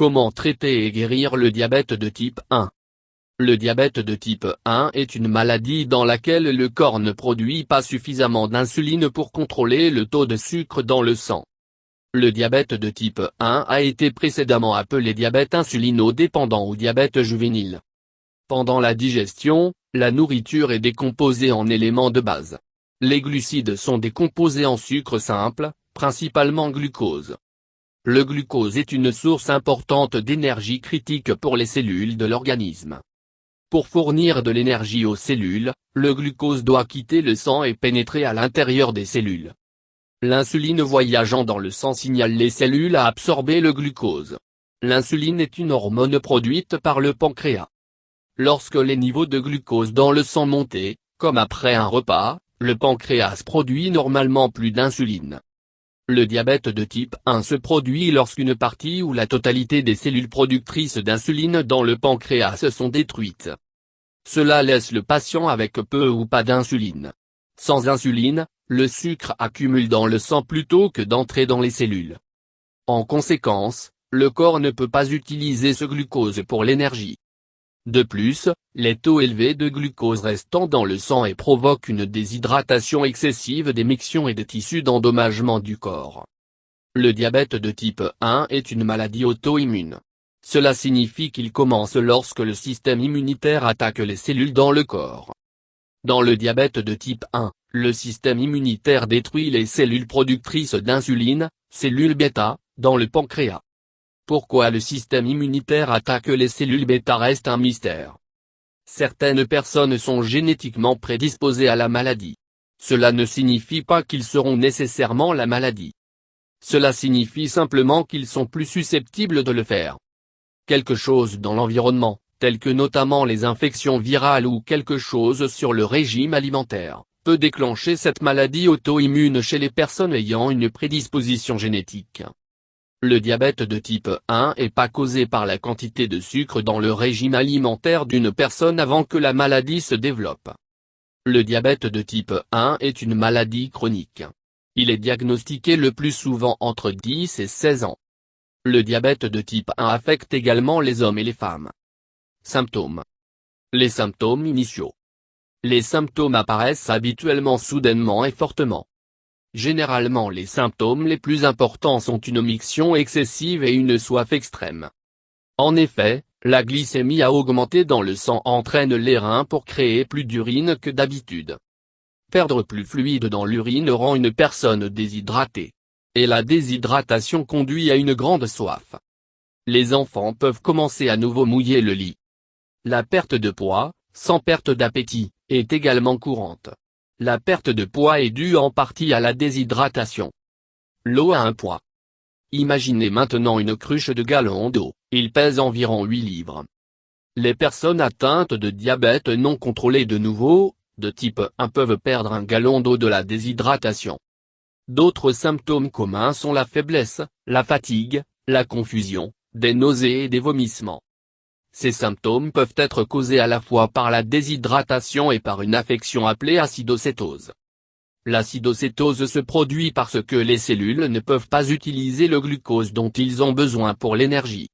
Comment traiter et guérir le diabète de type 1? Le diabète de type 1 est une maladie dans laquelle le corps ne produit pas suffisamment d'insuline pour contrôler le taux de sucre dans le sang. Le diabète de type 1 a été précédemment appelé diabète insulino-dépendant ou diabète juvénile. Pendant la digestion, la nourriture est décomposée en éléments de base. Les glucides sont décomposés en sucre simple, principalement glucose. Le glucose est une source importante d'énergie critique pour les cellules de l'organisme. Pour fournir de l'énergie aux cellules, le glucose doit quitter le sang et pénétrer à l'intérieur des cellules. L'insuline voyageant dans le sang signale les cellules à absorber le glucose. L'insuline est une hormone produite par le pancréas. Lorsque les niveaux de glucose dans le sang montent, comme après un repas, le pancréas produit normalement plus d'insuline. Le diabète de type 1 se produit lorsqu'une partie ou la totalité des cellules productrices d'insuline dans le pancréas sont détruites. Cela laisse le patient avec peu ou pas d'insuline. Sans insuline, le sucre accumule dans le sang plutôt que d'entrer dans les cellules. En conséquence, le corps ne peut pas utiliser ce glucose pour l'énergie. De plus, les taux élevés de glucose restant dans le sang provoquent une déshydratation excessive des mixions et des tissus d'endommagement du corps. Le diabète de type 1 est une maladie auto-immune. Cela signifie qu'il commence lorsque le système immunitaire attaque les cellules dans le corps. Dans le diabète de type 1, le système immunitaire détruit les cellules productrices d'insuline, cellules bêta, dans le pancréas. Pourquoi le système immunitaire attaque les cellules bêta reste un mystère. Certaines personnes sont génétiquement prédisposées à la maladie. Cela ne signifie pas qu'ils seront nécessairement la maladie. Cela signifie simplement qu'ils sont plus susceptibles de le faire. Quelque chose dans l'environnement, tel que notamment les infections virales ou quelque chose sur le régime alimentaire, peut déclencher cette maladie auto-immune chez les personnes ayant une prédisposition génétique. Le diabète de type 1 n'est pas causé par la quantité de sucre dans le régime alimentaire d'une personne avant que la maladie se développe. Le diabète de type 1 est une maladie chronique. Il est diagnostiqué le plus souvent entre 10 et 16 ans. Le diabète de type 1 affecte également les hommes et les femmes. Symptômes. Les symptômes initiaux. Les symptômes apparaissent habituellement soudainement et fortement. Généralement les symptômes les plus importants sont une miction excessive et une soif extrême. En effet, la glycémie a augmenté dans le sang entraîne les reins pour créer plus d'urine que d'habitude. Perdre plus fluide dans l'urine rend une personne déshydratée. Et la déshydratation conduit à une grande soif. Les enfants peuvent commencer à nouveau mouiller le lit. La perte de poids, sans perte d'appétit, est également courante. La perte de poids est due en partie à la déshydratation. L'eau a un poids. Imaginez maintenant une cruche de gallons d'eau, il pèse environ 8 livres. Les personnes atteintes de diabète non contrôlé de nouveau, de type 1 peuvent perdre un gallon d'eau de la déshydratation. D'autres symptômes communs sont la faiblesse, la fatigue, la confusion, des nausées et des vomissements. Ces symptômes peuvent être causés à la fois par la déshydratation et par une affection appelée acidocétose. L'acidocétose se produit parce que les cellules ne peuvent pas utiliser le glucose dont ils ont besoin pour l'énergie.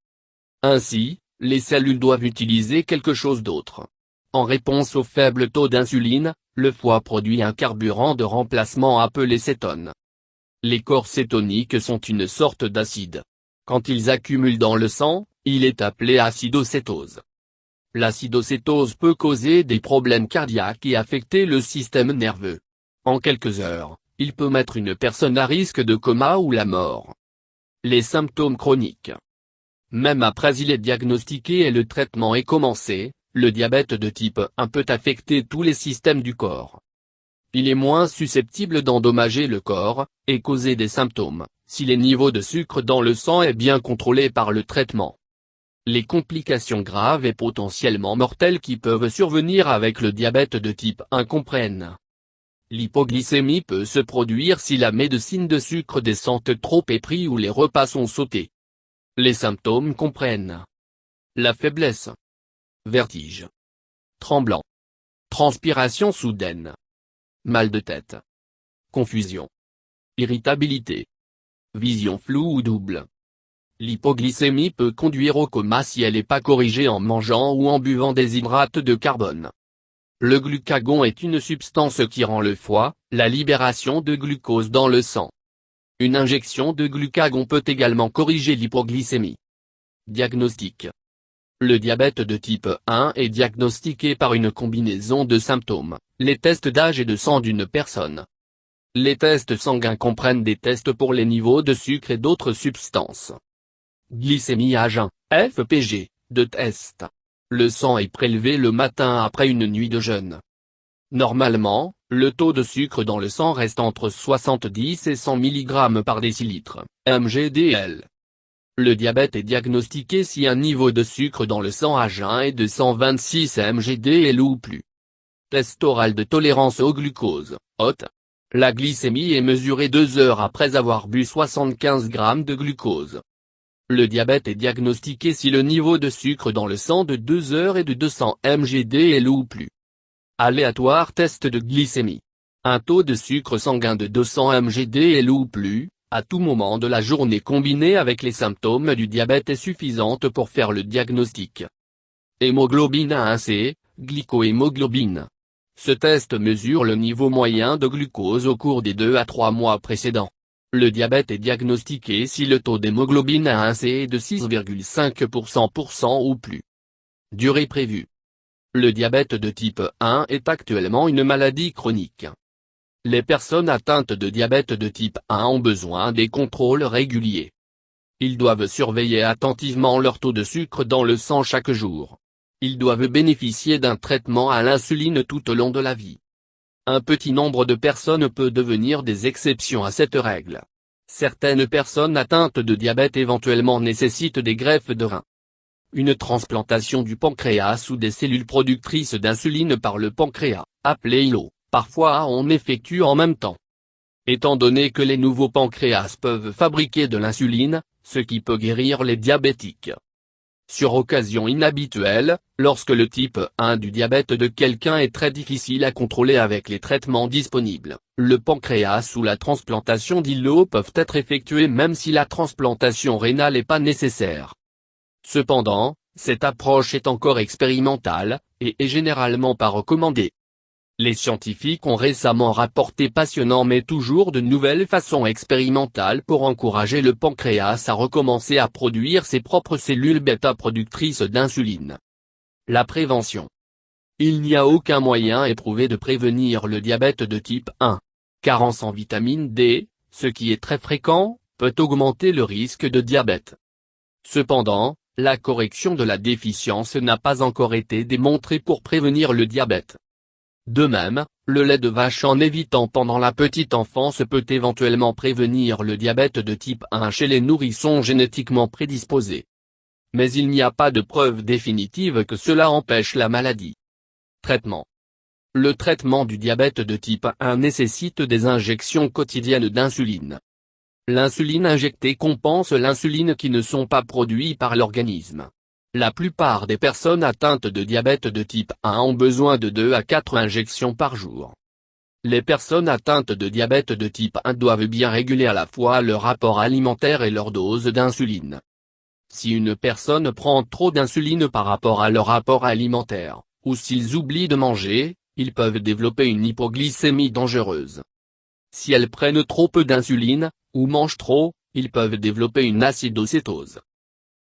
Ainsi, les cellules doivent utiliser quelque chose d'autre. En réponse au faible taux d'insuline, le foie produit un carburant de remplacement appelé cétone. Les corps cétoniques sont une sorte d'acide. Quand ils accumulent dans le sang, il est appelé acidocétose. L'acidocétose peut causer des problèmes cardiaques et affecter le système nerveux. En quelques heures, il peut mettre une personne à risque de coma ou la mort. Les symptômes chroniques. Même après il est diagnostiqué et le traitement est commencé, le diabète de type 1 peut affecter tous les systèmes du corps. Il est moins susceptible d'endommager le corps, et causer des symptômes, si les niveaux de sucre dans le sang est bien contrôlés par le traitement. Les complications graves et potentiellement mortelles qui peuvent survenir avec le diabète de type 1 comprennent. L'hypoglycémie peut se produire si la médecine de sucre descend trop épris ou les repas sont sautés. Les symptômes comprennent la faiblesse, vertige, tremblant, transpiration soudaine, mal de tête, confusion, irritabilité, vision floue ou double, L'hypoglycémie peut conduire au coma si elle n'est pas corrigée en mangeant ou en buvant des hydrates de carbone. Le glucagon est une substance qui rend le foie, la libération de glucose dans le sang. Une injection de glucagon peut également corriger l'hypoglycémie. Diagnostic. Le diabète de type 1 est diagnostiqué par une combinaison de symptômes, les tests d'âge et de sang d'une personne. Les tests sanguins comprennent des tests pour les niveaux de sucre et d'autres substances. Glycémie à jeun, FPG, de test. Le sang est prélevé le matin après une nuit de jeûne. Normalement, le taux de sucre dans le sang reste entre 70 et 100 mg par décilitre, mgdl. Le diabète est diagnostiqué si un niveau de sucre dans le sang à jeun est de 126 mgdl ou plus. Test oral de tolérance au glucose, HOT. La glycémie est mesurée 2 heures après avoir bu 75 g de glucose. Le diabète est diagnostiqué si le niveau de sucre dans le sang de 2 heures est de 200 mgdl ou plus. Aléatoire test de glycémie. Un taux de sucre sanguin de 200 mgdl ou plus, à tout moment de la journée combiné avec les symptômes du diabète est suffisante pour faire le diagnostic. Hémoglobine A1c, glycohémoglobine. Ce test mesure le niveau moyen de glucose au cours des 2 à 3 mois précédents. Le diabète est diagnostiqué si le taux d'hémoglobine A1c est de 6,5% ou plus. Durée prévue. Le diabète de type 1 est actuellement une maladie chronique. Les personnes atteintes de diabète de type 1 ont besoin des contrôles réguliers. Ils doivent surveiller attentivement leur taux de sucre dans le sang chaque jour. Ils doivent bénéficier d'un traitement à l'insuline tout au long de la vie. Un petit nombre de personnes peut devenir des exceptions à cette règle. Certaines personnes atteintes de diabète éventuellement nécessitent des greffes de reins. Une transplantation du pancréas ou des cellules productrices d'insuline par le pancréas, appelé ILO, parfois on effectue en même temps. Étant donné que les nouveaux pancréas peuvent fabriquer de l'insuline, ce qui peut guérir les diabétiques. Sur occasion inhabituelle, lorsque le type 1 du diabète de quelqu'un est très difficile à contrôler avec les traitements disponibles, le pancréas ou la transplantation d'ILO peuvent être effectués même si la transplantation rénale n'est pas nécessaire. Cependant, cette approche est encore expérimentale, et est généralement pas recommandée. Les scientifiques ont récemment rapporté passionnant mais toujours de nouvelles façons expérimentales pour encourager le pancréas à recommencer à produire ses propres cellules bêta productrices d'insuline. La prévention. Il n'y a aucun moyen éprouvé de prévenir le diabète de type 1. Carence en vitamine D, ce qui est très fréquent, peut augmenter le risque de diabète. Cependant, la correction de la déficience n'a pas encore été démontrée pour prévenir le diabète. De même, le lait de vache en évitant pendant la petite enfance peut éventuellement prévenir le diabète de type 1 chez les nourrissons génétiquement prédisposés. Mais il n'y a pas de preuve définitive que cela empêche la maladie. Traitement. Le traitement du diabète de type 1 nécessite des injections quotidiennes d'insuline. L'insuline injectée compense l'insuline qui ne sont pas produits par l'organisme. La plupart des personnes atteintes de diabète de type 1 ont besoin de 2 à 4 injections par jour. Les personnes atteintes de diabète de type 1 doivent bien réguler à la fois leur apport alimentaire et leur dose d'insuline. Si une personne prend trop d'insuline par rapport à leur apport alimentaire, ou s'ils oublient de manger, ils peuvent développer une hypoglycémie dangereuse. Si elles prennent trop peu d'insuline, ou mangent trop, ils peuvent développer une acidocétose.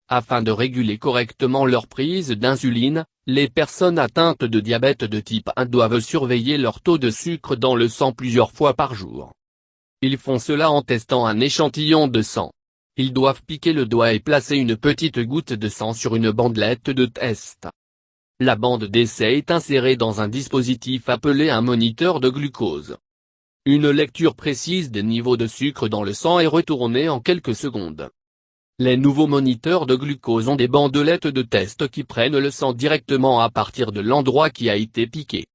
Afin de réguler correctement leur prise d'insuline, les personnes atteintes de diabète de type 1 doivent surveiller leur taux de sucre dans le sang plusieurs fois par jour. Ils font cela en testant un échantillon de sang. Ils doivent piquer le doigt et placer une petite goutte de sang sur une bandelette de test. La bande d'essai est insérée dans un dispositif appelé un moniteur de glucose. Une lecture précise des niveaux de sucre dans le sang est retournée en quelques secondes. Les nouveaux moniteurs de glucose ont des bandelettes de test qui prennent le sang directement à partir de l'endroit qui a été piqué.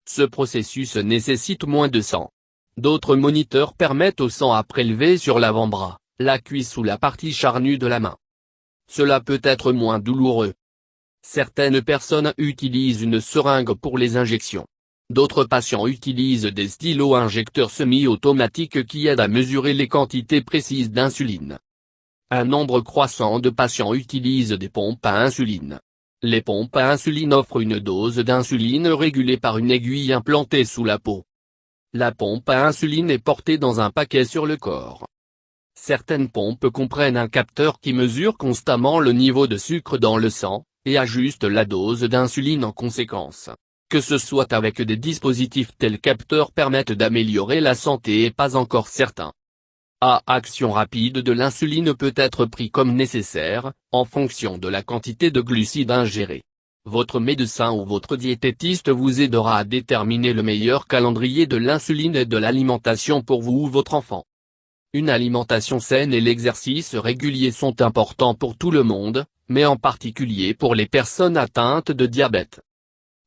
Ce processus nécessite moins de sang. D'autres moniteurs permettent au sang à prélever sur l'avant-bras, la cuisse ou la partie charnue de la main. Cela peut être moins douloureux. Certaines personnes utilisent une seringue pour les injections. D'autres patients utilisent des stylos injecteurs semi-automatiques qui aident à mesurer les quantités précises d'insuline. Un nombre croissant de patients utilisent des pompes à insuline. Les pompes à insuline offrent une dose d'insuline régulée par une aiguille implantée sous la peau. La pompe à insuline est portée dans un paquet sur le corps. Certaines pompes comprennent un capteur qui mesure constamment le niveau de sucre dans le sang, et ajuste la dose d'insuline en conséquence. Que ce soit avec des dispositifs tels capteurs permettent d'améliorer la santé et pas encore certain. Action rapide de l'insuline peut être pris comme nécessaire, en fonction de la quantité de glucides ingérés. Votre médecin ou votre diététiste vous aidera à déterminer le meilleur calendrier de l'insuline et de l'alimentation pour vous ou votre enfant. Une alimentation saine et l'exercice régulier sont importants pour tout le monde, mais en particulier pour les personnes atteintes de diabète.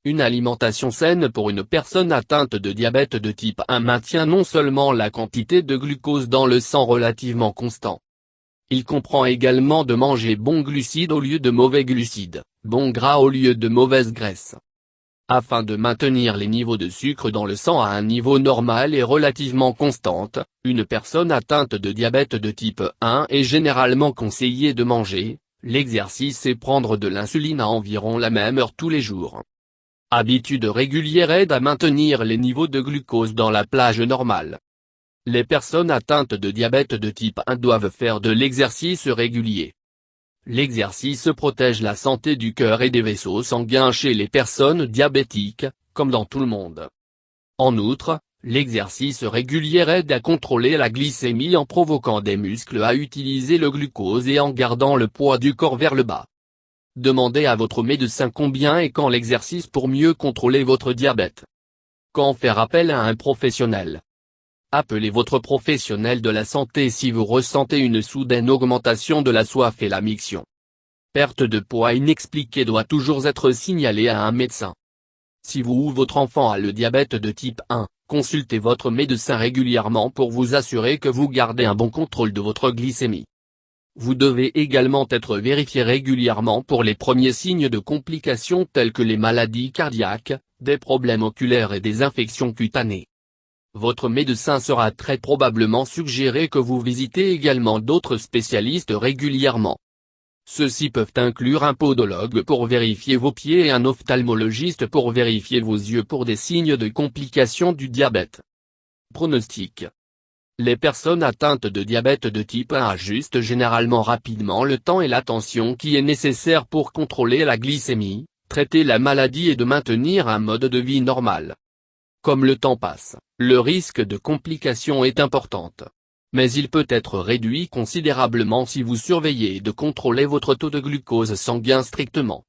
Une alimentation saine pour une personne atteinte de diabète de type 1 maintient non seulement la quantité de glucose dans le sang relativement constant. Il comprend également de manger bons glucides au lieu de mauvais glucides, bons gras au lieu de mauvaise graisse. Afin de maintenir les niveaux de sucre dans le sang à un niveau normal et relativement constante, une personne atteinte de diabète de type 1 est généralement conseillé de manger, l'exercice et prendre de l'insuline à environ la même heure tous les jours. Habitude régulière aide à maintenir les niveaux de glucose dans la plage normale. Les personnes atteintes de diabète de type 1 doivent faire de l'exercice régulier. L'exercice protège la santé du cœur et des vaisseaux sanguins chez les personnes diabétiques, comme dans tout le monde. En outre, l'exercice régulier aide à contrôler la glycémie en provoquant des muscles à utiliser le glucose et en gardant le poids du corps vers le bas. Demandez à votre médecin combien et quand l'exercice pour mieux contrôler votre diabète. Quand faire appel à un professionnel? Appelez votre professionnel de la santé si vous ressentez une soudaine augmentation de la soif et la miction. Perte de poids inexpliquée doit toujours être signalée à un médecin. Si vous ou votre enfant a le diabète de type 1, consultez votre médecin régulièrement pour vous assurer que vous gardez un bon contrôle de votre glycémie. Vous devez également être vérifié régulièrement pour les premiers signes de complications telles que les maladies cardiaques, des problèmes oculaires et des infections cutanées. Votre médecin sera très probablement suggéré que vous visitez également d'autres spécialistes régulièrement. Ceux-ci peuvent inclure un podologue pour vérifier vos pieds et un ophtalmologiste pour vérifier vos yeux pour des signes de complications du diabète. Pronostic. Les personnes atteintes de diabète de type 1 ajustent généralement rapidement le temps et l'attention qui est nécessaire pour contrôler la glycémie, traiter la maladie et de maintenir un mode de vie normal. Comme le temps passe, le risque de complications est important. Mais il peut être réduit considérablement si vous surveillez de contrôler votre taux de glucose sanguin strictement.